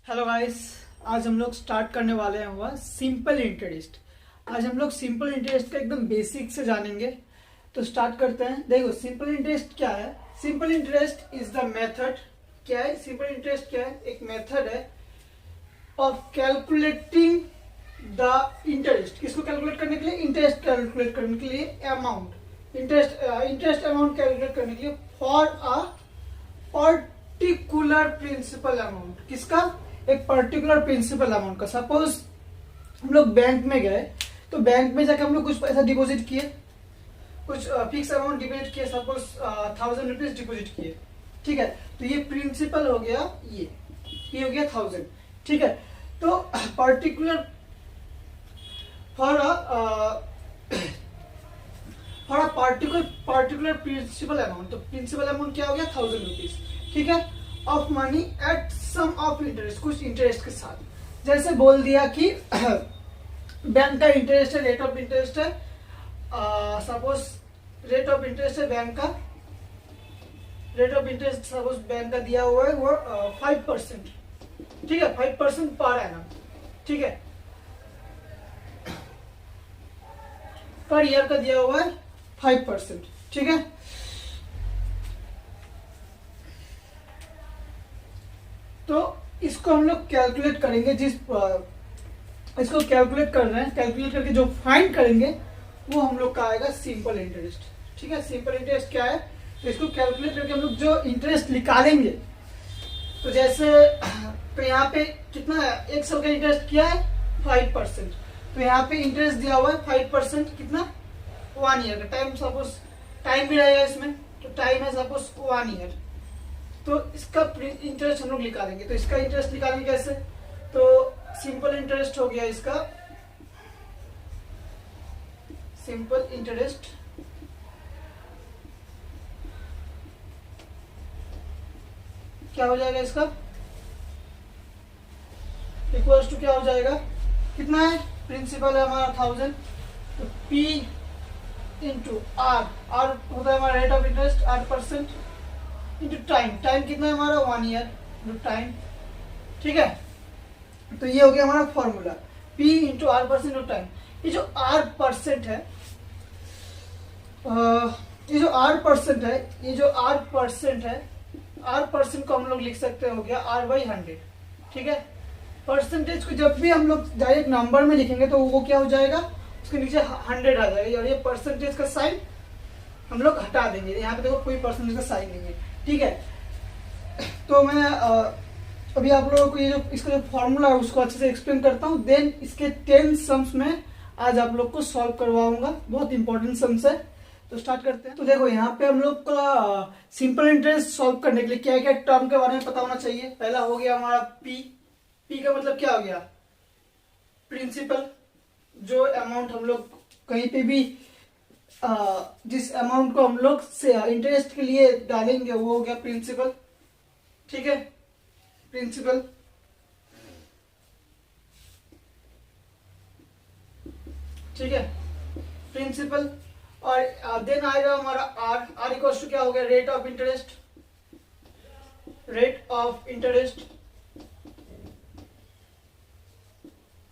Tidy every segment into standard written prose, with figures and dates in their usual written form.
Hello guys. आज हम लोग स्टार्ट करने वाले हैं हुआ सिंपल इंटरेस्ट। आज हम लोग सिंपल इंटरेस्ट का एकदम बेसिक से जानेंगे। तो स्टार्ट करते हैं। देखो सिंपल इंटरेस्ट क्या है। Simple interest is the method. क्या है सिंपल इंटरेस्ट? क्या है? एक मेथड है ऑफ कैलकुलेटिंग द इंटरेस्ट। किसको कैलकुलेट करने के लिए? इंटरेस्ट कैलकुलेट करने के लिए, अमाउंट इंटरेस्ट अमाउंट कैलकुलेट करने के लिए for a particular principal amount. किसका? एक पर्टिकुलर प्रिंसिपल अमाउंट का। सपोज हम लोग बैंक में गए, तो बैंक में जाकर हम लोग कुछ पैसा डिपॉजिट किए, कुछ फिक्स अमाउंट डिपॉजिट किए, सपोज 1000 रुपीज डिपॉजिट किए। ठीक है, तो ये प्रिंसिपल हो गया, ये हो गया 1000। ठीक है, तो particular for particular principal amount. तो प्रिंसिपल अमाउंट क्या हो गया? 1000 रुपीज। ठीक है, of money at sum of interest, कुछ इंटरेस्ट के साथ। जैसे बोल दिया कि बैंक का इंटरेस्ट है, रेट ऑफ इंटरेस्ट है, सपोज रेट ऑफ इंटरेस्ट है बैंक का, rate of interest suppose bank का दिया हुआ है वो 5%। ठीक है, 5% पर एनम। ठीक है, पर ईयर का दिया हुआ है 5%। ठीक है, तो इसको हम लोग कैलकुलेट करेंगे। इसको कैलकुलेट कर रहे हैं, कैलकुलेट करके जो फाइंड करेंगे वो हम लोग का आएगा सिंपल इंटरेस्ट। ठीक है, सिंपल इंटरेस्ट क्या है? तो इसको कैलकुलेट करके हम लोग जो इंटरेस्ट निकालेंगे, तो जैसे तो यहाँ पे कितना है? 1 साल का इंटरेस्ट किया है 5%। तो यहाँ पे इंटरेस्ट दिया हुआ है 5%, कितना? 1 ईयर का। टाइम सपोज टाइम भी रहेगा इसमें, तो टाइम है सपोज 1 ईयर। तो इसका इंटरेस्ट हम लोग निकालेंगे। तो इसका इंटरेस्ट निकालेंगे कैसे? तो सिंपल इंटरेस्ट हो गया इसका, सिंपल इंटरेस्ट क्या हो जाएगा इसका? इक्वल्स टू क्या हो जाएगा? कितना है? प्रिंसिपल है हमारा 1000, तो P इंटू आर, आर होता है हमारा rate of interest 8%, into time, time कितना है हमारा? 1 ईयर इंटू टाइम। ठीक है, तो ये हो गया हमारा formula, P into are percent into time. ये जो आर परसेंट है, ये जो आर परसेंट है, ये जो आर परसेंट है, आर परसेंट को हम लोग लिख सकते हैं, हो गया R/100। ठीक है, परसेंटेज को जब भी हम लोग डायरेक्ट नंबर में लिखेंगे तो वो क्या हो जाएगा? उसके नीचे 100 आ जाएगा, और ये परसेंटेज का साइन हम लोग हटा देंगे। यहाँ पे देखो कोई परसेंटेज का साइन नहीं है। ठीक है, तो मैं अभी आप लोगों को ये जो इसका जो फॉर्मूला है उसको अच्छे से एक्सप्लेन करता हूँ। देन इसके 10 सम्स में आज आप लोग को सॉल्व करवाऊंगा। बहुत इंपॉर्टेंट सम्स है, तो स्टार्ट करते हैं। तो देखो यहाँ पे हम लोग का सिंपल इंटरेस्ट सॉल्व करने के लिए क्या क्या टर्म के बारे में पता होना चाहिए। पहला हो गया हमारा पी का मतलब क्या हो गया? प्रिंसिपल। जो अमाउंट हम लोग कहीं पे भी जिस अमाउंट को हम लोग से इंटरेस्ट के लिए डालेंगे वो हो गया प्रिंसिपल। ठीक है, प्रिंसिपल। ठीक है, प्रिंसिपल। और देन आएगा हमारा आर। आर इक्वल्स टू क्या हो गया? Rate of interest, rate of interest.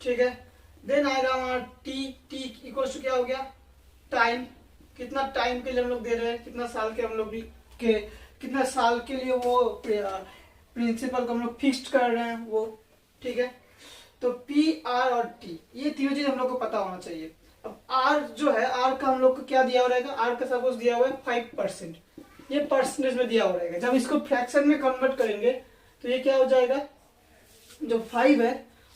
ठीक है, देन आएगा हमारा टी। टी इक्वल्स टू क्या हो गया? टाइम। कितना टाइम के लिए हम लोग दे रहे हैं, कितना साल के हम लोग कितना साल के लिए वो प्रिंसिपल को हम लोग फिक्स्ड कर रहे हैं वो। ठीक है, तो पी, आर और टी, ये तीनों चीज हम लोग को पता होना चाहिए। अब आर जो है, आर का हम लोग को क्या दिया हुआ रहेगा? आर का सपोज दिया हुआ है 5%, ये परसेंटेज में दिया हुआ रहेगा। जब इसको फ्रैक्शन में कन्वर्ट करेंगे तो ये क्या हो जाएगा? जो 5 है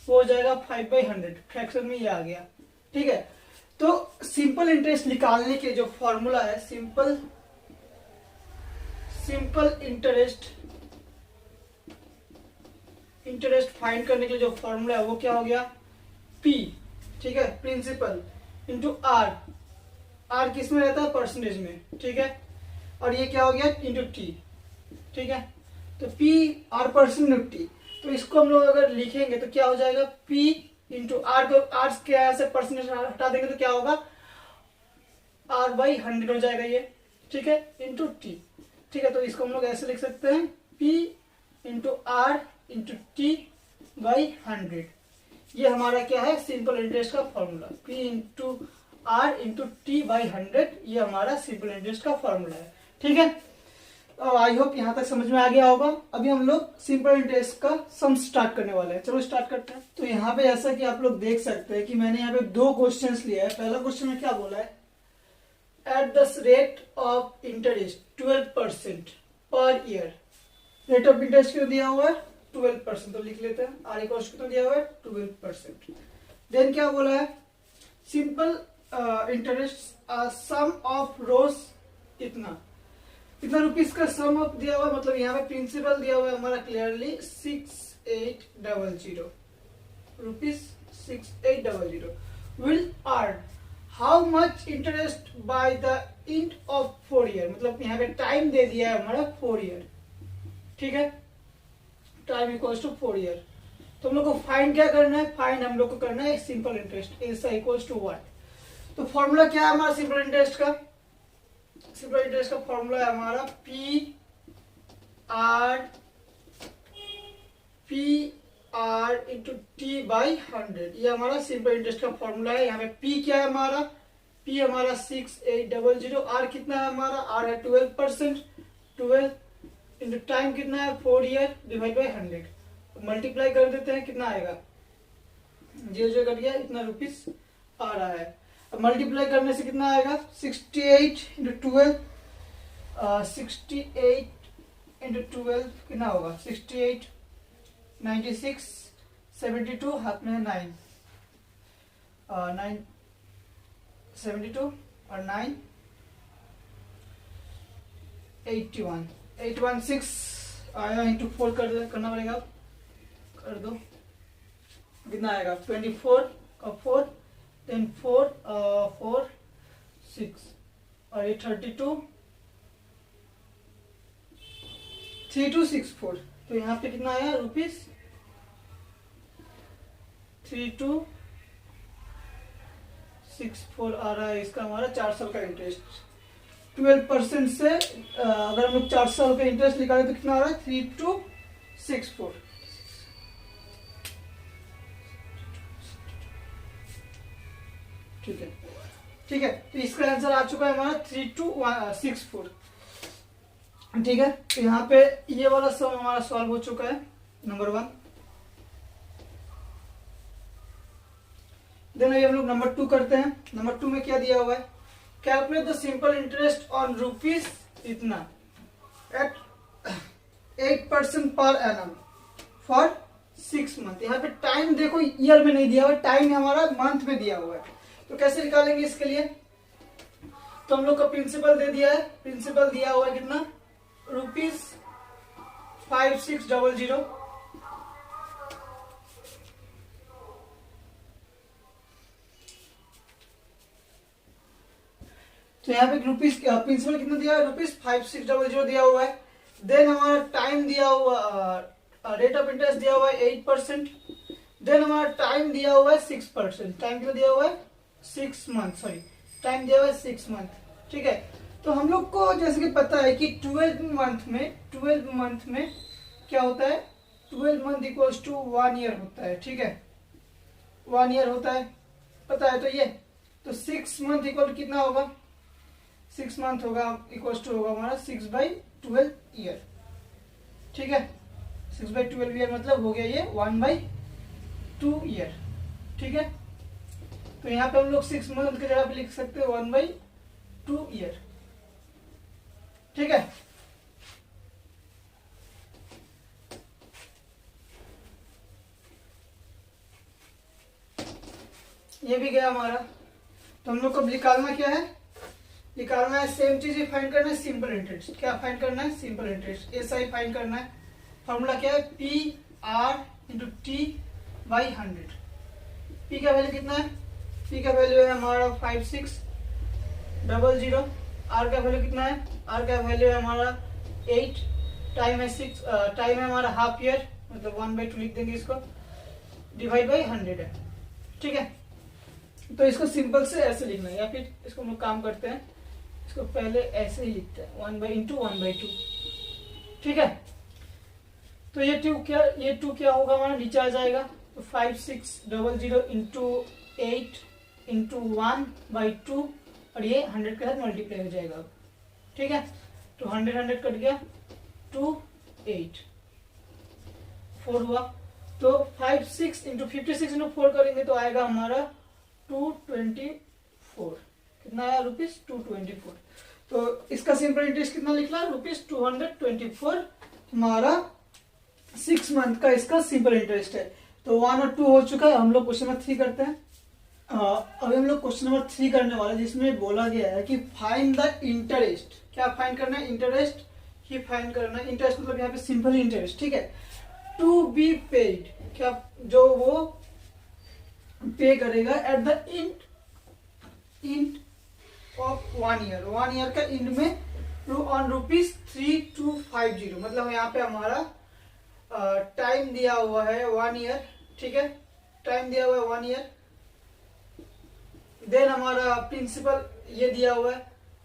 वो हो जाएगा 5/100, फ्रैक्शन में ये आ गया। ठीक है, तो सिंपल इंटरेस्ट निकालने के जो फॉर्मूला है, सिंपल इंटरेस्ट फाइंड करने के लिए जो फॉर्मूला है वो क्या हो गया? P। ठीक है, प्रिंसिपल इंटू आर। आर किस में रहता है? परसेंटेज में। ठीक है, और ये क्या हो गया? Into T. ठीक है, तो P are percent into T. तो इसको हम लोग अगर लिखेंगे तो क्या हो जाएगा? P इंटू आर को, आर के यहाँ से परसेंटेज हटा देंगे तो क्या होगा? R/100 हो जाएगा ये। ठीक है, इंटू टी। ठीक है, तो इसको हम लोग ऐसे लिख सकते हैं, P into R into T by 100। ये हमारा क्या है, सिंपल इंटरेस्ट का formula, P into R into T by 100, ये हमारा सिंपल इंटरेस्ट का फॉर्मूला है। ठीक है, तो आई होप यहाँ तक समझ में आ गया होगा। अभी हम लोग सिंपल इंटरेस्ट का सम स्टार्ट करने वाले हैं। चलो स्टार्ट करते हैं। तो यहाँ पे जैसा कि आप लोग देख सकते हैं कि मैंने यहाँ पे दो क्वेश्चंस लिया है। पहला क्वेश्चन में क्या बोला है, eight the rate of interest 12% per year. Rate of interest क्यों दिया हुआ है, 12%, तो लिख लेते हैं। आर इक्वल कितना दिया हुआ है, 12%। देन क्या बोला है, सिंपल इंटरेस्ट सम ऑफ रोज इतना रुपीस का सम ऑफ दिया हुआ है, मतलब यहाँ पे प्रिंसिपल दिया हुआ है हमारा clearly 6800 rupees 6800 will earn how much interest by the end of 4 year. मतलब यहाँ पे टाइम दे दिया है हमारा 4 ईयर। ठीक है, टाइम इक्वल्स टू 4 ईयर। तो हम लोग को फाइंड क्या करना है, फाइंड हम लोग को करना है सिंपल इंटरेस्ट, ऐसा इक्वल्स टू व्हाट। तो फॉर्मूला क्या है हमारा सिंपल इंटरेस्ट का, सिंपल इंटरेस्ट का फॉर्मूला है हमारा P R into T by 100। ये हमारा सिंपल इंटरेस्ट का फॉर्मूला है। यहाँ पे पी क्या है हमारा, पी हमारा 6800, आर कितना है हमारा, आर है 12%, 12 इंटू टाइम कितना है 4 ईयर डिवाइड बाई 100। मल्टीप्लाई कर देते हैं, कितना आएगा, 0 कट गया, इतना रुपीस आ रहा है। अब मल्टीप्लाई करने से कितना आएगा, 68 इंटू 12, 68 इंटू 12 कितना होगा, 68, 96, 72, हाथ में है 9, 72 और 9, 81, 816 आया, इंटू 4 करना पड़ेगा, कर दो, कितना आएगा 24 का 4, देन 4 4 6 और ये 32 3264। तो यहाँ पे कितना आया रुपीस 3264 आ रहा है। इसका हमारा 4 साल का इंटरेस्ट 12% से अगर हम लोग 4 साल का इंटरेस्ट निकालें तो कितना आ रहा है 3264। ठीक है, ठीक है, तो इसका आंसर आ चुका है हमारा 3264। ठीक है, तो यहाँ पे ये वाला सम हमारा सॉल्व हो चुका है, नंबर 1। देन अभी हम लोग नंबर 2 करते हैं। नंबर 2 में क्या दिया हुआ है, calculate the simple interest on rupees इतना eight 8% per annum for 6 month. यहाँ पे टाइम देखो ईयर में नहीं दिया हुआ है, टाइम हमारा मंथ में दिया हुआ है। तो कैसे निकालेंगे इसके लिए, तो हम लोग का प्रिंसिपल दे दिया है, प्रिंसिपल दिया हुआ है कितना रुपीस 5600। तो यहाँ पे रुपीस प्रिंसिपल कितना दिया है, रुपीस 5600 दिया हुआ है। देन हमारा टाइम दिया हुआ, रेट ऑफ इंटरेस्ट दिया हुआ है 8%। देन हमारा टाइम दिया हुआ है 6%। टाइम कितना दिया हुआ है 6 मंथ, सॉरी टाइम दिया हुआ है 6 मंथ। ठीक है, तो हम लोग को जैसे कि पता है कि 12 मंथ में क्या होता है, 12 मंथ इक्वल्स टू 1 ईयर होता है। ठीक है, 1 ईयर होता है, पता है। तो ये तो 6 मंथ इक्वल कितना होगा, 6 मंथ होगा इक्वल्स टू होगा हमारा 6/12 ईयर। ठीक है, 6/12 ईयर मतलब हो गया ये 1/2 ईयर। ठीक है, तो यहाँ पे हम लोग 6 मंथ की जगह पे लिख सकते हैं 1/2 ईयर। ठीक है, ये भी गया हमारा। तो हम लोग को निकालना क्या है, निकालना है सेम चीज ही फाइंड करना है, सिंपल इंटरेस्ट। क्या फाइंड करना है, सिंपल इंटरेस्ट, ऐसा ही फाइंड करना है। फॉर्मूला क्या है, P R into T by 100। P का वैल्यू कितना है, पी का वैल्यू है हमारा 5600। आर का वैल्यू कितना है, आर का वैल्यू है हमारा 8, टाइम है 6, टाइम है हमारा हाफ ईयर, मतलब 1/2 लिख देंगे इसको, डिवाइड बाई 100 है। ठीक है, तो इसको सिंपल से ऐसे लिखना है, या फिर इसको हम लोग काम करते हैं, इसको पहले ऐसे ही लिखते हैं 1/2। ठीक है, तो ये टू क्या होगा हमारा, नीचे आ जाएगा। तो 5600 इंटू 8 इंटू 1/2 और ये 100 के साथ मल्टीप्लाई हो जाएगा। ठीक है, तो 100 कट गया, 2 8 4 हुआ। तो 56 इंटू 56 इंटू 4 करेंगे तो आएगा हमारा 224। कितना आया, ₹224। तो इसका सिंपल इंटरेस्ट कितना निकला, ₹224 हमारा 6 मंथ का इसका सिंपल इंटरेस्ट है। तो 1 और 2 हो चुका है। हम लोग क्वेश्चन नंबर 3 करते हैं। अभी हम लोग क्वेश्चन नंबर 3 करने वाले, जिसमें बोला गया है कि फाइंड द इंटरेस्ट। क्या फाइंड करना है, इंटरेस्ट ही फाइंड करना है। इंटरेस्ट मतलब यहाँ पे सिंपल इंटरेस्ट। ठीक है, टू बी पेड, क्या जो वो पे करेगा at the end of 1 year, 1 year का इंड में ऑन ₹3250। मतलब यहाँ पे हमारा टाइम दिया हुआ है 1 ईयर। ठीक है, टाइम दिया हुआ है 1 ईयर। देन हमारा प्रिंसिपल ये दिया हुआ है,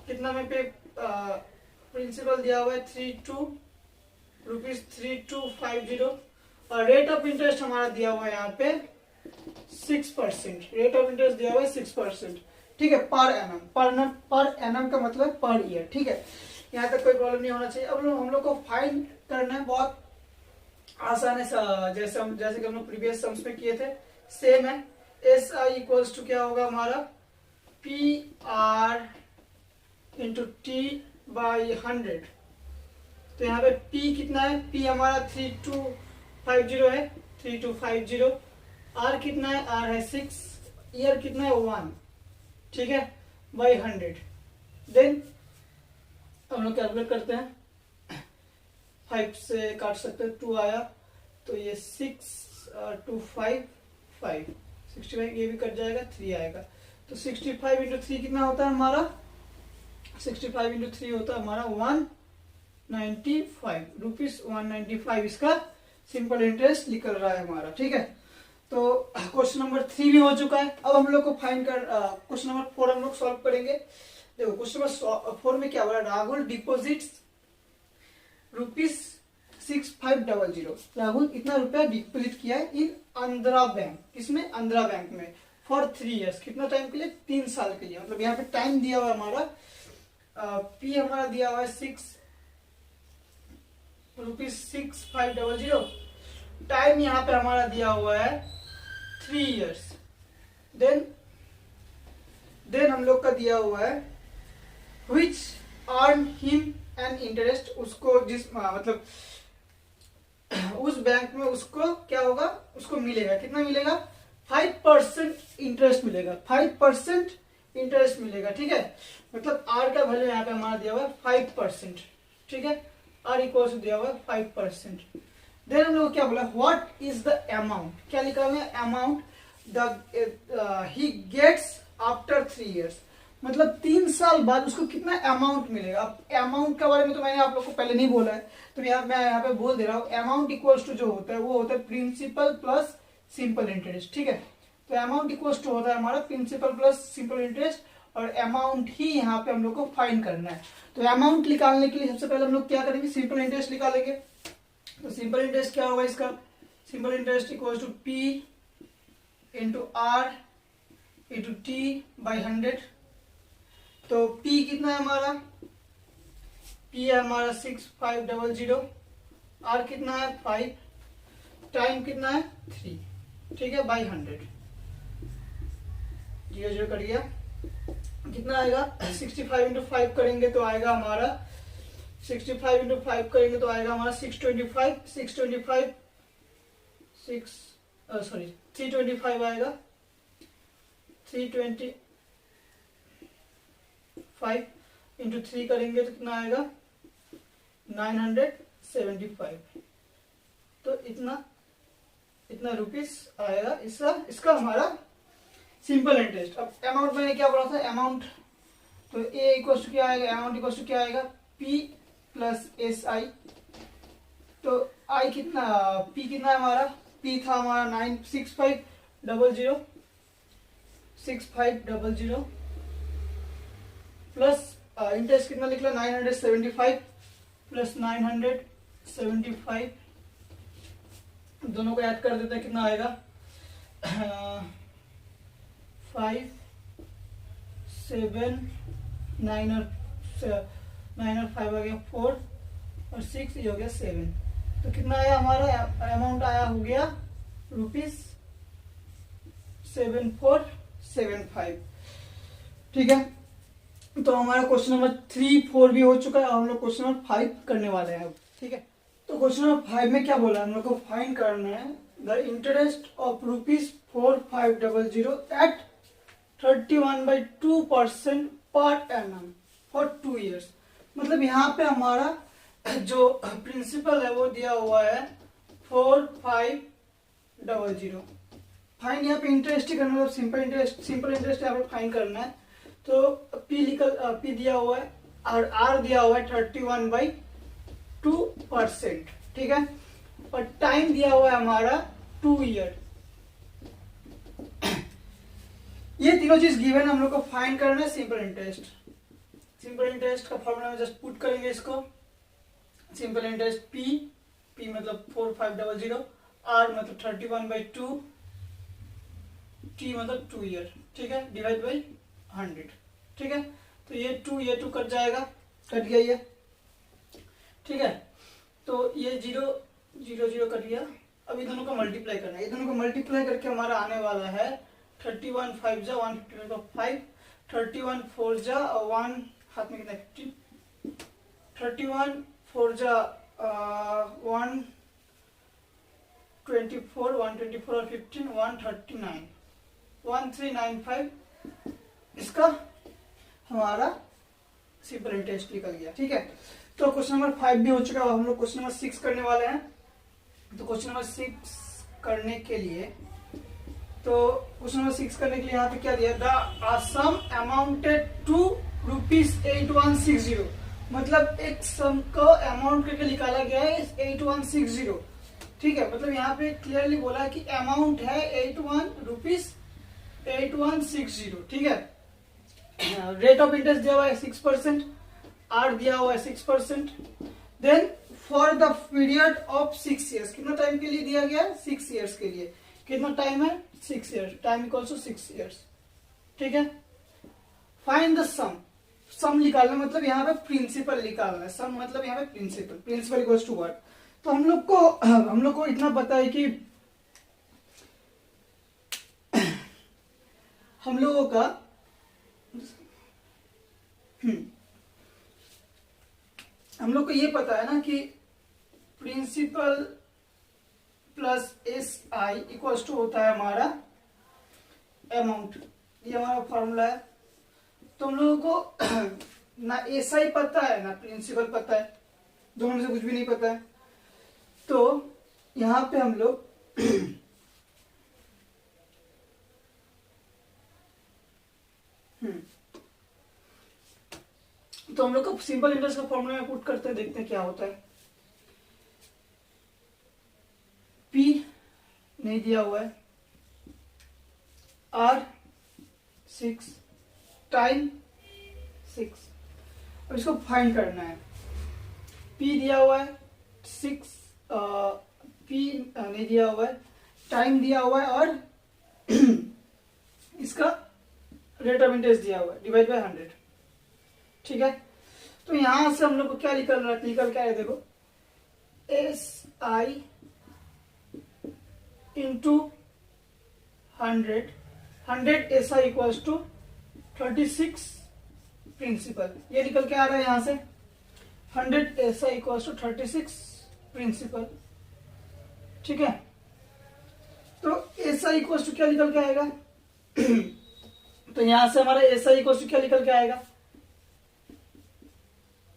कितना में पे प्रिंसिपल दिया हुआ है ₹3250 और रेट ऑफ इंटरेस्ट हमारा दिया हुआ है यहाँ पे 6%। रेट ऑफ इंटरेस्ट दिया हुआ है 6%। ठीक है, पर एनम, पर एनम का मतलब पर ईयर। ठीक है, यहाँ तक कोई प्रॉब्लम नहीं होना चाहिए। अब हम लोग को फाइंड करना है, बहुत आसान है। जैसे कि हम लोग प्रीवियस सम्स में किए थे, सेम है। एस आई इक्वल्स टू क्या होगा हमारा, PR इंटू T/100। तो यहाँ पे P कितना है, P हमारा 3250 है, 3250। R कितना है, R है 6, ईयर कितना है 1। ठीक है, बाई 100। देन हम लोग कैलकुलेट करते हैं, 5 से काट सकते हैं, 2 आया तो ये 6 2 5 5 65, ये भी कट जाएगा, 3 आएगा। तो 65 इंटू 3 कितना होता है हमारा, 65 इंटू 3 होता है हमारा 195 रुपीज। 195 इसका सिंपल इंटरेस्ट निकल रहा है हमारा। ठीक है, तो क्वेश्चन नंबर 3 भी हो चुका है। अब हम लोग को फाइंड कर क्वेश्चन नंबर 4 हम लोग सॉल्व करेंगे। देखो क्वेश्चन नंबर 4 में क्या बोला, राहुल डिपोजिट्स ₹6500। राहुल इतना रुपया डिपोजिट किया है इन आंध्रा बैंक। किसमें, आंध्रा बैंक में, फॉर 3 इयर्स। कितना टाइम के लिए, 3 साल के लिए। मतलब यहाँ पे टाइम दिया हुआ है हमारा, P हमारा दिया हुआ है ₹6500। टाइम यहाँ पे हमारा दिया हुआ है 3 इयर्स। देन हम लोग का दिया हुआ है which earn him an interest। उसको जिस मतलब उस बैंक में उसको क्या होगा, उसको मिलेगा, कितना मिलेगा, 5% इंटरेस्ट मिलेगा, 5% इंटरेस्ट मिलेगा। ठीक है, मतलब R का वैल्यू यहाँ पे हमारा दिया हुआ है 5%। ठीक है, R इक्वल टू दिया हुआ है 5%। देन हम लोग क्या बोला, व्हाट इज द अमाउंट। क्या लिखा हुआ है, amount the he gets after 3 years. मतलब 3 साल बाद उसको कितना अमाउंट मिलेगा। अब अमाउंट के बारे में तो मैंने आप लोग को पहले नहीं बोला है, तो मैं यहाँ पे बोल दे रहा हूँ। अमाउंट इक्वल्स टू जो होता है वो होता है प्रिंसिपल प्लस सिंपल इंटरेस्ट। ठीक है, तो अमाउंट इक्वल्स टू होता है हमारा प्रिंसिपल प्लस सिंपल इंटरेस्ट, और अमाउंट ही यहाँ पे हम लोग को फाइंड करना है। तो अमाउंट निकालने के लिए सबसे पहले हम लोग क्या करेंगे, सिंपल इंटरेस्ट निकालेंगे। तो सिंपल इंटरेस्ट क्या होगा इसका, simple interest equals to P into R into T/100। तो P कितना है हमारा, P है हमारा 6500, R कितना है 5, टाइम कितना है 3। ठीक है, बाई 100, 0 कट गया। कितना आएगा, 65 इंटू 5 करेंगे तो आएगा हमारा 65 इंटू 5 करेंगे तो आएगा हमारा 325 आएगा। 325 इंटू 3 करेंगे तो कितना आएगा 975। तो इतना रुपीस आएगा इसका हमारा सिंपल इंटरेस्ट। अब अमाउंट मैंने क्या बोला था, अमाउंट तो A इक्वल टू क्या आएगा, अमाउंट इक्वल टू क्या आएगा, P प्लस SI। तो I कितना, P कितना है हमारा, P था हमारा 6500 प्लस इंटरेस्ट कितना निकला 975 प्लस 975 दोनों को ऐड कर देते हैं, कितना आएगा 5 7 9 और 5 आ गया 4 और 6, ये हो गया 7। तो कितना आया हमारा अमाउंट आया हो गया ₹7475। ठीक है, तो हमारा क्वेश्चन नंबर 3, 4 भी हो चुका है। हम लोग क्वेश्चन नंबर 5 करने वाले हैं। ठीक है, तो क्वेश्चन नंबर 5 में क्या बोला, हम लोग को फाइंड करना है the interest of ₹4500 eight 31/2% per annum for 2 years। मतलब यहाँ पे हमारा जो प्रिंसिपल है वो दिया हुआ है 4500। फाइंड यहाँ पे इंटरेस्ट ही करना, मतलब सिंपल इंटरेस्ट यहाँ पे फाइंड करना है। तो पी दिया हुआ है और आर दिया हुआ है 31/2%। ठीक है, और टाइम दिया हुआ है हमारा 2 year। ये तीनों चीज गिवन, हम लोग को फाइंड करना है सिंपल इंटरेस्ट। सिंपल इंटरेस्ट का फॉर्मूला में जस्ट पुट करेंगे इसको। सिंपल इंटरेस्ट पी मतलब 4500, आर मतलब 31/2, टी मतलब 2 year। ठीक है, डिवाइड बाई 100। ठीक है, तो ये 2 कट जाएगा, कट गया ये। ठीक है, तो ये 0 0 कट गया। अब ये दोनों को मल्टीप्लाई करना है। ये दोनों को मल्टीप्लाई करके हमारा आने वाला है 31 5 जा 155, 31 4 जा 1 हाथ में कितना 50, 31 4 जा 124 124 और 15 139 1395। इसका हमारा सिंपल इंटरेस्ट निकल गया। ठीक है, तो क्वेश्चन नंबर 5 भी हो चुका है। हम लोग क्वेश्चन नंबर 6 करने वाले हैं। तो क्वेश्चन नंबर 6 करने के लिए यहाँ पे क्या दिया, द सम अमाउंटेड टू ₹8160। मतलब एक सम को अमाउंट करके निकाला गया है 8160। ठीक है, मतलब यहाँ पे क्लियरली बोला है कि अमाउंट है ₹8160। ठीक है, रेट ऑफ इंटरेस्ट दिया हुआ है 6%, आर दिया हुआ है 6%। Then for the period of 6 years, कितना टाइम के लिए दिया गया है 6 years के लिए। कितना टाइम है 6 years, time equals to 6 years। ठीक है, फाइंड द सम निकालना मतलब यहाँ पे प्रिंसिपल निकालना है। सम मतलब यहाँ पे प्रिंसिपल इक्वल्स टू व्हाट। तो हम लोग को इतना पता है कि हम लोगों का हम लोग को ये पता है ना कि principal plus SI equals to होता है हमारा अमाउंट। ये हमारा फॉर्मूला है। तो हम लोगों को ना SI पता है ना प्रिंसिपल पता है, दोनों में से कुछ भी नहीं पता है। तो यहां पे हम लोग तो हम लोग को सिंपल इंटरेस्ट का फॉर्मूला में पुट करते हैं, देखते हैं क्या होता है। P नहीं दिया हुआ है, R 6, टाइम 6। अब इसको फाइंड करना है। P दिया हुआ है 6, P नहीं दिया हुआ है, टाइम दिया हुआ है और इसका रेट ऑफ इंटरेस्ट दिया हुआ है, डिवाइड बाय 100। ठीक है, तो यहां से हम लोग को क्या निकल क्या है, देखो SI into 100 SI equals to 36 principal. ये निकल के आ रहा है यहां से 100 SI इक्वल्स टू 36 प्रिंसिपल। ठीक है, तो SI इक्वल्स टू क्या निकल के आएगा तो यहां से हमारा SI इक्वल्स टू क्या निकल के आएगा,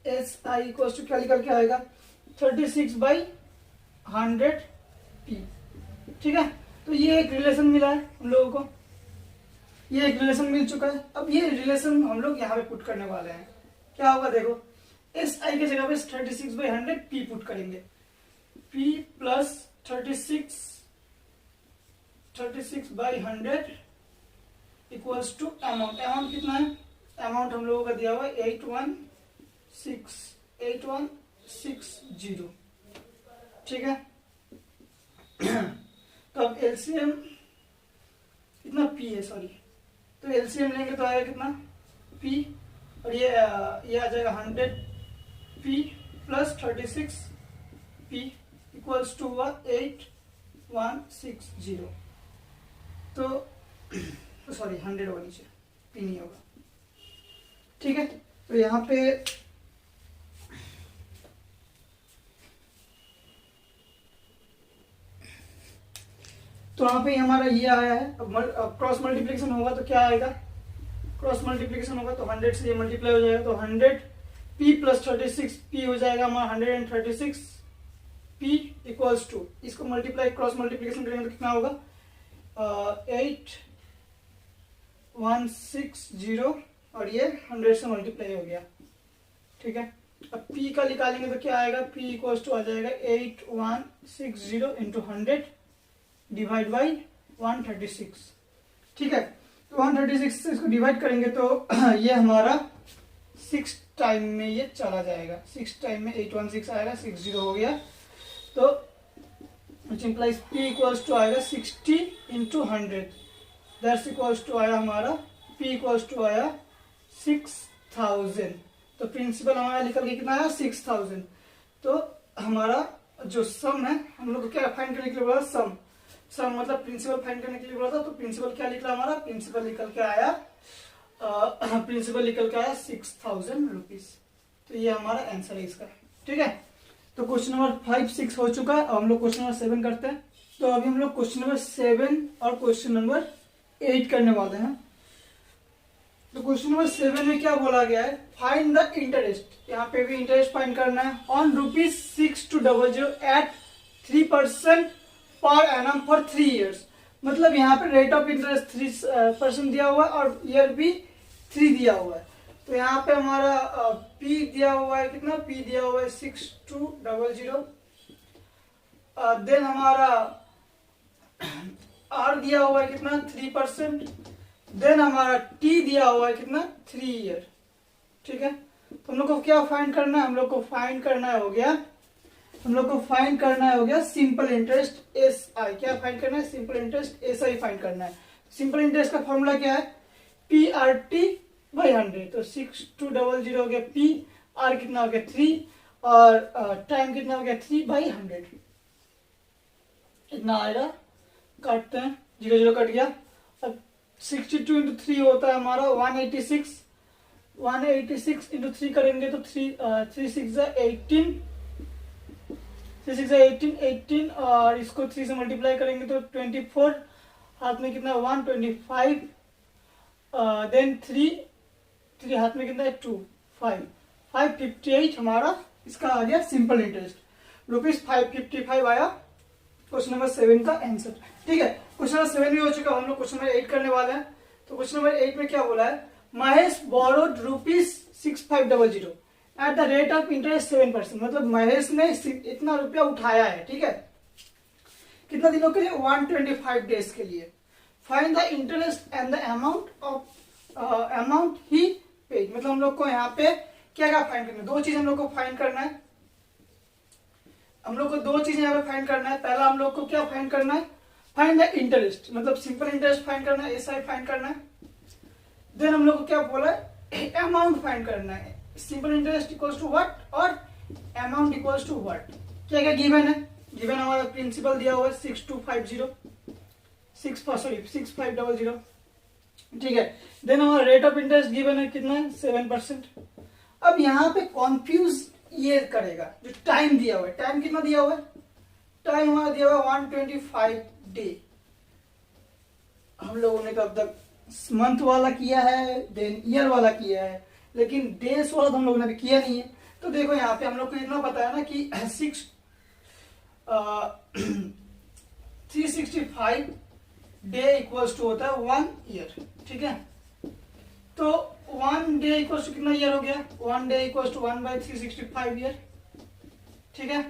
SI इक्वल्स टू क्या निकल के आएगा 36/100 P। ठीक है, तो ये एक रिलेशन मिला है हम लोगों को, ये एक रिलेशन मिल चुका है। अब ये रिलेशन हम लोग यहाँ पे पुट करने वाले हैं। क्या होगा देखो, SI के जगह पे 36/100 P पुट करेंगे। P plus 36/100 equals to amount. Amount कितना है, अमाउंट हम लोगों का दिया हुआ है 8160। ठीक है तो अब एलसीएम कितना पी है, सॉरी, तो एलसीएम लेंगे तो आएगा कितना पी, और ये आ जाएगा 100 P plus 36 P equals to 8160। तो सॉरी 100 होगा नीचे, पी नहीं होगा, ठीक है। तो यहाँ पे हमारा ये आया है। अब क्रॉस मल्टीप्लिकेशन होगा तो क्या आएगा, क्रॉस मल्टीप्लिकेशन होगा तो 100 से ये मल्टीप्लाई हो जाएगा, तो 100 पी प्लस 36 पी हो जाएगा हमारा 136 पी इक्वल्स टू, इसको मल्टीप्लाई क्रॉस मल्टीप्लिकेशन करेंगे तो कितना होगा 8160, और ये 100 से मल्टीप्लाई हो गया, ठीक है। अब p का निकालेंगे तो क्या आएगा, p इक्वल्स टू आ जाएगा 8160 इंटू 100 डिवाइड बाई 136, ठीक है। तो 136 से इसको डिवाइड करेंगे तो ये हमारा 6 टाइम में ये चला जाएगा, 6 टाइम में 816 आएगा, 60 हो गया, तो which implies p equals to आएगा 60 इंटू 100, दैट्स इक्वल्स टू आया हमारा p इक्वल्स टू आया 6000। तो प्रिंसिपल हमारा निकल के कितना आया 6000। तो हमारा जो सम है, हम लोग को क्या फाइंड करने के लिए बोला, सम मतलब प्रिंसिपल फाइंड करने के लिए बोला था, तो प्रिंसिपल क्या निकला हमारा, प्रिंसिपल निकल के आया 6000 रुपीज। तो ये हमारा आंसर है इसका, ठीक है। तो क्वेश्चन नंबर 5, 6 हो चुका है। अब हम लोग क्वेश्चन नंबर 7 करते हैं। तो अभी हम लोग क्वेश्चन नंबर 7 और क्वेश्चन नंबर 8 करने वाले हैं। तो क्वेश्चन नंबर 7 में क्या बोला गया है, फाइंड द इंटरेस्ट, यहाँ पे भी इंटरेस्ट फाइंड करना है, on ₹6200 eight 3% per annum for 3 years। मतलब यहाँ पे रेट ऑफ इंटरेस्ट 3% दिया हुआ है और ईयर भी 3 दिया हुआ है। तो यहाँ पे हमारा P दिया हुआ है, कितना P दिया हुआ है 6200, देन हमारा R दिया हुआ है कितना 3%, देन हमारा T दिया हुआ है कितना 3 year, ठीक है। तो हम लोग को क्या फाइंड करना है, हम लोग को फाइंड करना हो गया सिंपल इंटरेस्ट SI। क्या फाइंड करना है, सिंपल इंटरेस्ट SI फाइंड करना है। सिंपल इंटरेस्ट का फॉर्मूला क्या है, PRT/100। तो 6200 हो गया P, R कितना हो गया 3, और टाइम कितना हो गया 3/100, इतना आएगा। काटते हैं, 0 0 कट गया। अब 62 इंटू 3 होता है हमारा 186, 186 इंटू 3 करेंगे तो 3 6 18, 18 और इसको 3 से मल्टीप्लाई करेंगे तो 24, हाथ में कितना 125, देन 3 हाथ में कितना है 2, 558 हमारा इसका आ गया सिंपल इंटरेस्ट, ₹555 आया क्वेश्चन नंबर 7 का आंसर, ठीक है। क्वेश्चन नंबर 7 भी हो चुका, हम लोग क्वेश्चन नंबर 8 करने वाले हैं। तो क्वेश्चन नंबर 8 में क्या बोला है, Mahesh borrowed ₹6500 eight the rate of interest 7%। मतलब महेश ने इतना रुपया उठाया है, ठीक है, कितना दिनों के लिए 125 डेज के लिए। Find the interest and the amount he paid. मतलब हम लोग को यहाँ पे क्या क्या फाइंड करना है, 2 चीज हम लोग को फाइंड करना है। हम लोग को 2 चीजें यहाँ पे फाइंड करना है। पहला हम लोग को क्या फाइंड करना है, फाइंड द इंटरेस्ट, मतलब सिंपल इंटरेस्ट फाइंड करना है, SI फाइंड करना है। देन हम लोग को क्या बोला है, अमाउंट फाइंड करना है। Simple interest equals to what और अमाउंट इक्वल्स टू व्हाट। क्या क्या गिवन है, गिवन हमारा प्रिंसिपल दिया हुआ है 6500, ठीक है। देन हमारा रेट ऑफ इंटरेस्ट गिवन है कितना है 7%। अब यहाँ पे कॉन्फ्यूज ये करेगा, जो टाइम दिया हुआ है, टाइम कितना दिया हुआ है, टाइम हमारा दिया हुआ है 125 डे। हम लोगों ने तो अब तक मंथ वाला किया है, देन ईयर वाला किया है, लेकिन डेज वाला तो हम लोगों ने भी किया नहीं है। तो देखो यहाँ पे हम लोग को इतना पता है ना कि 365 डे इक्वल्स टू होता है 1 ईयर, ठीक है। तो 1 डे इक्वल्स टू कितना ईयर हो गया, 1 डे इक्वल्स टू 1/365 ईयर, ठीक है।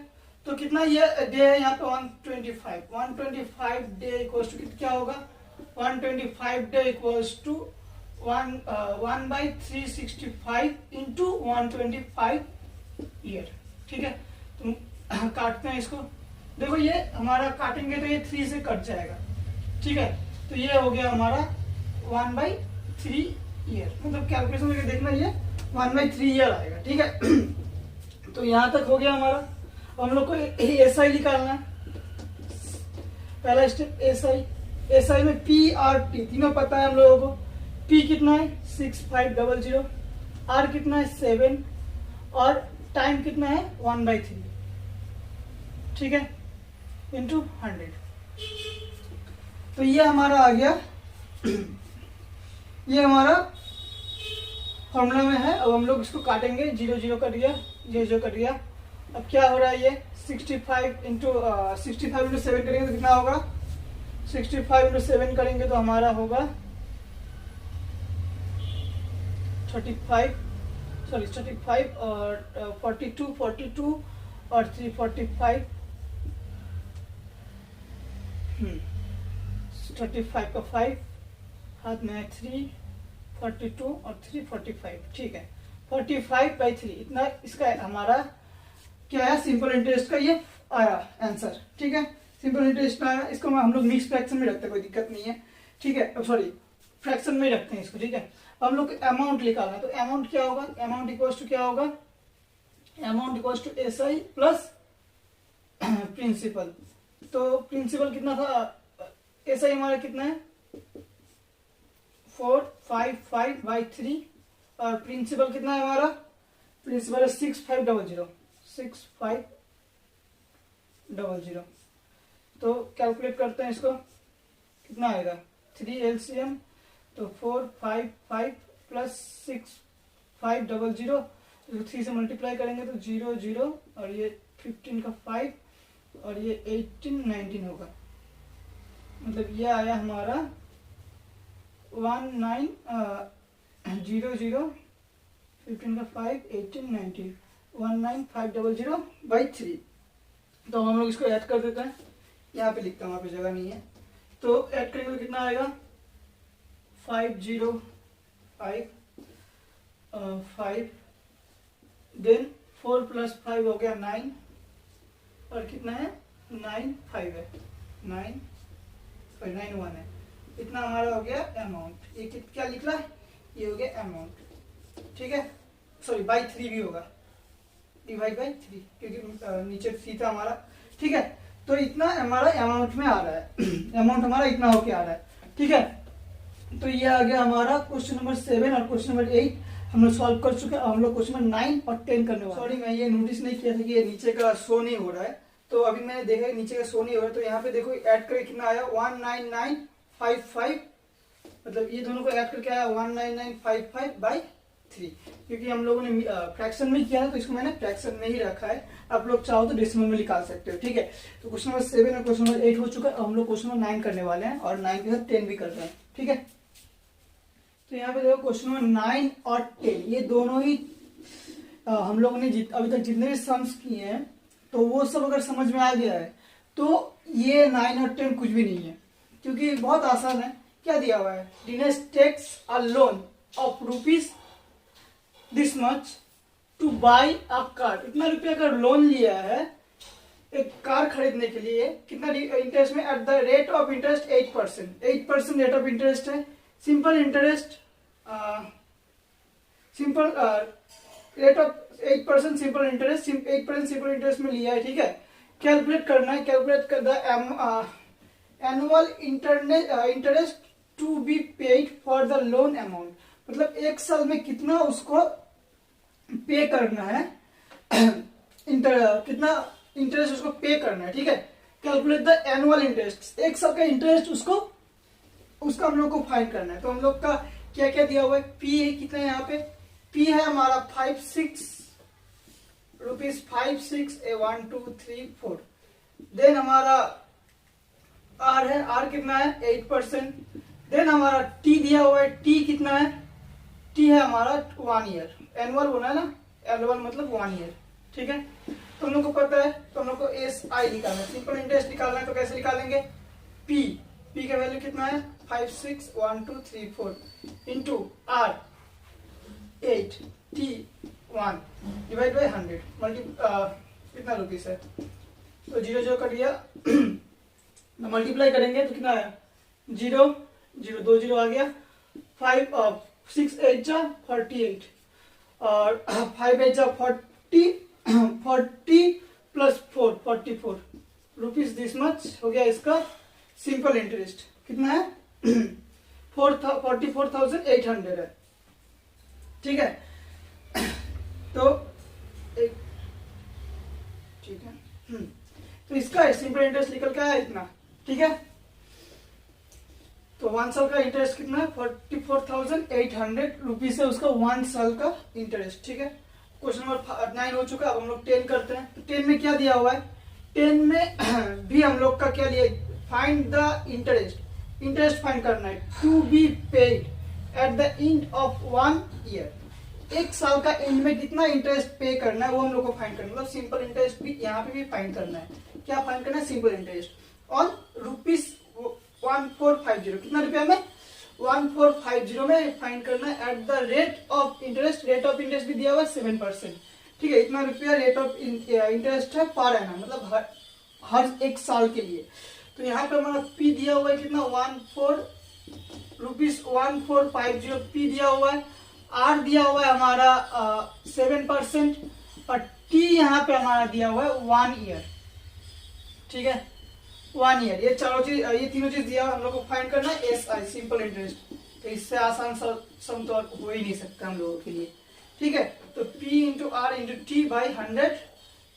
तो कितना ये डे है यहाँ पे 125 डे इक्वल्स टू क्या होगा, 125 day equals to 1/365 into 125 year, ठीक है। तो काटते हैं इसको, देखो ये हमारा काटेंगे तो ये 3 से कट जाएगा, ठीक है। तो ये हो गया हमारा 1/3 ईयर, मतलब कैलकुलेशन करके देखना, ये 1/3 ईयर आएगा, ठीक है। तो यहाँ तक हो गया हमारा। हम लोग को एसआई निकालना है। पहला स्टेप एसआई में पी आर टी तीनों पता है हम लोगों को। पी कितना है 6500, आर कितना है 7 और टाइम कितना है 1/3, ठीक है, इंटू 100। तो ये हमारा आ गया, ये हमारा फॉर्मूला में है। अब हम लोग इसको काटेंगे, 0 0 कट गया, 0 0 कट गया। अब क्या हो रहा है, ये 65 इंटू 7 करेंगे तो कितना होगा, 65 इंटू 7 करेंगे तो हमारा होगा 35 और 42 और 345, 35 का 5 हाथ में है 3, 42 और 345, ठीक है। 45/3 इतना इसका हमारा क्या है, सिंपल इंटरेस्ट का ये आया आंसर, ठीक है। सिंपल इंटरेस्ट आया, इसको हम लोग मिक्स फ्रैक्शन में रखते हैं, कोई दिक्कत नहीं है, ठीक है। सॉरी, फ्रैक्शन में रखते हैं इसको, ठीक है। हम लोग अमाउंट निकालना है, तो अमाउंट क्या होगा, अमाउंट इक्वल्स टू क्या होगा, amount equals to SI plus principal. तो प्रिंसिपल कितना था, एसआई हमारा कितना है 455/3 और प्रिंसिपल कितना है हमारा, प्रिंसिपल है 6500। तो कैलकुलेट करते हैं इसको, कितना आएगा 3 LCM, तो 455 प्लस 6500, 3 से मल्टीप्लाई करेंगे तो 0 0 और ये 15 का 5 और ये 18 19 होगा। मतलब ये आया हमारा 1900, 15 का 5 18 19 19500/3। तो हम लोग इसको ऐड कर देते हैं, यहाँ पे लिखता हूँ, वहाँ पे जगह नहीं है। तो ऐड करेंगे तो कितना आएगा 505 5, देन 4 + 5 हो गया 9 और कितना है 95 है, 91 है। इतना हमारा हो गया अमाउंट। ये क्या लिख रहा है, ये हो गया अमाउंट, ठीक है। सॉरी /3 भी होगा, डिवाइड/3 क्योंकि नीचे 3 था हमारा, ठीक है। तो इतना हमारा अमाउंट में आ रहा है, अमाउंट हमारा इतना होके आ रहा है, ठीक है। तो ये आ गया हमारा क्वेश्चन नंबर 7 और क्वेश्चन नंबर 8 हम लोग सॉल्व कर चुके हैं। हम लोग क्वेश्चन नंबर 9 और 10 करने वाले। सॉरी मैं ये नोटिस नहीं किया था कि ये नीचे का शो नहीं हो रहा है, तो अभी मैंने देखा नीचे का शो नहीं हो रहा है। तो यहाँ पे देखो ऐड करके कितना आया 19955, मतलब ये दोनों को ऐड करके आया 19955/3, क्योंकि हम लोगों ने फ्रैक्शन में किया है तो इसको मैंने फ्रैक्शन में ही रखा है। आप लोग चाहो तो डेसिमल में निकाल सकते हो, ठीक है। तो क्वेश्चन नंबर 7 और क्वेश्चन नंबर 8 हो चुका है। हम लोग क्वेश्चन नंबर 9 करने वाले हैं और 9 के साथ 10 भी कर रहे हैं, ठीक है। तो यहाँ पे देखो क्वेश्चन नंबर 9 और 10 ये दोनों ही हम लोगों ने अभी तक जितने भी सम्स किए हैं तो वो सब अगर समझ में आ गया है तो ये 9 और 10 कुछ भी नहीं है, क्योंकि बहुत आसान है। क्या दिया हुआ है, Dinesh takes a loan of rupees this much to buy a car. इतना रुपया का लोन लिया है एक कार खरीदने के लिए। कितना इंटरेस्ट में, at the rate of interest 8% rate of interest है। Simple interest, simple rate of 8% simple interest, 8% simple interest में लिया है, ठीक है। कैलकुलेट करना है, कैलकुलेट कर the annual interest to be paid for the loan amount. मतलब एक साल में कितना उसको पे करना है, कितना इंटरेस्ट उसको पे करना है, ठीक है। कैलकुलेट द एनुअल इंटरेस्ट, एक साल का इंटरेस्ट उसका हम लोग को फाइंड करना है। तो हम लोग का क्या क्या दिया हुआ है, पी है कितना है यहाँ पे, पी है हमारा 56 रुपीज, 56 1 2 3 4। देन हमारा आर है, आर कितना है 8%। देन हमारा टी दिया हुआ है, टी कितना है, टी है हमारा 1 ईयर। एनुअल बोला है ना, एनुअल मतलब 1 ईयर, ठीक है। तो हम लोग को पता है, तो हम लोग को एस आई निकालना है, सिंपल इंटरेस्ट निकालना है। तो कैसे निकालेंगे, पी का वैल्यू कितना है 56 1 2 3 4 into R 8 T 1 divide by 100 कितना रुपीस है तो 0 0 कट गया। मल्टीप्लाई करेंगे तो कितना आया 0 0 2 0 आ गया। 5 6 8 जा 48 और 5 8 जा 40 40 प्लस 4 44 रुपीज दिस मच हो गया इसका सिंपल इंटरेस्ट। कितना है 44,800 है। ठीक है तो ठीक है तो इसका सिंपल इंटरेस्ट निकल के आया इतना। ठीक है तो 1 साल का इंटरेस्ट कितना है 44,800 रुपीज है उसका 1 साल का इंटरेस्ट। ठीक है क्वेश्चन नंबर 9 हो चुका। अब हम लोग 10 करते हैं। तो 10 में क्या दिया हुआ है 10 में भी हम लोग का क्या लिया find the interest. Interest find करना है to be paid at the end of 1 year. 1 साल का एंड में कितना इंटरेस्ट पे करना है वो हम लोग को फाइंड करना है। मतलब सिंपल इंटरेस्ट भी यहाँ पे भी फाइंड करना है। क्या फाइंड करना है सिंपल इंटरेस्ट ऑन रुपीज 1450 कितना रुपया में 1450 में फाइंड करना है eight the rate of interest. Rate of interest भी दिया हुआ है 7%। ठीक है इतना रुपया रेट ऑफ इंटरेस्ट है पर एनम मतलब हर 1 साल के लिए। तो यहाँ पे हमारा पी दिया हुआ है कितना 1450 पी दिया हुआ है। आर दिया हुआ है हमारा 7% और टी यहाँ पे हमारा दिया हुआ है 1 ईयर। ठीक है 1 ईयर ये तीनों चीज दिया हम लोग को फाइंड करना है एस आई सिंपल इंटरेस्ट। तो इससे आसान सम तो हो ही नहीं सकता हम लोगों के लिए। ठीक है तो P into R into T by 100।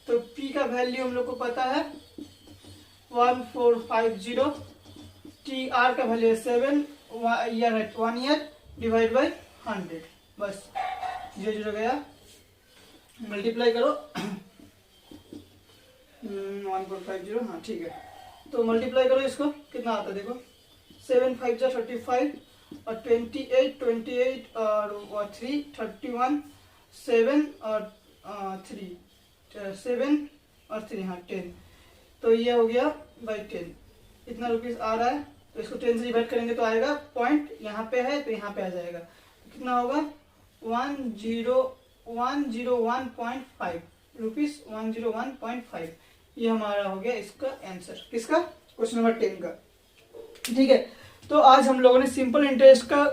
तो P का वैल्यू हम लोग को पता है 1450 टी आर का वैल्यू है 7 ईयर है 1 ईयर डिवाइड बाई 100 बस 0 0 गया। मल्टीप्लाई करो 1450 हाँ ठीक है तो मल्टीप्लाई करो इसको कितना आता है देखो 7 5 जा 35 और 28 और 3 31 7 और 3 7 और 3 हाँ 10। तो ये हो गया बाई 10 इतना रुपीस आ रहा है। तो इसको 10 से डिवाइड करेंगे तो आएगा पॉइंट यहाँ पे है तो यहाँ पे आ जाएगा। तो कितना होगा 101.5 रुपीस 101.5। ये हमारा हो गया इसका आंसर किसका क्वेश्चन नंबर 10 का। ठीक है तो आज हम लोगों ने सिंपल इंटरेस्ट का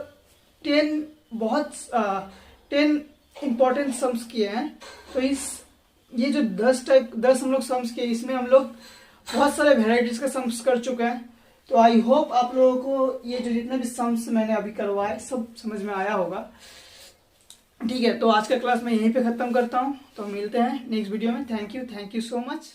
10 इंपॉर्टेंट सम्स किए हैं। तो ये जो 10 हम लोग सम्स किए इसमें हम लोग बहुत सारे वेराइटीज का सम्स कर चुके हैं। तो आई होप आप लोगों को ये जो जितने भी सम्स मैंने अभी करवाए सब समझ में आया होगा। ठीक है तो आज का क्लास मैं यहीं पे खत्म करता हूँ। तो मिलते हैं नेक्स्ट वीडियो में। Thank you so much.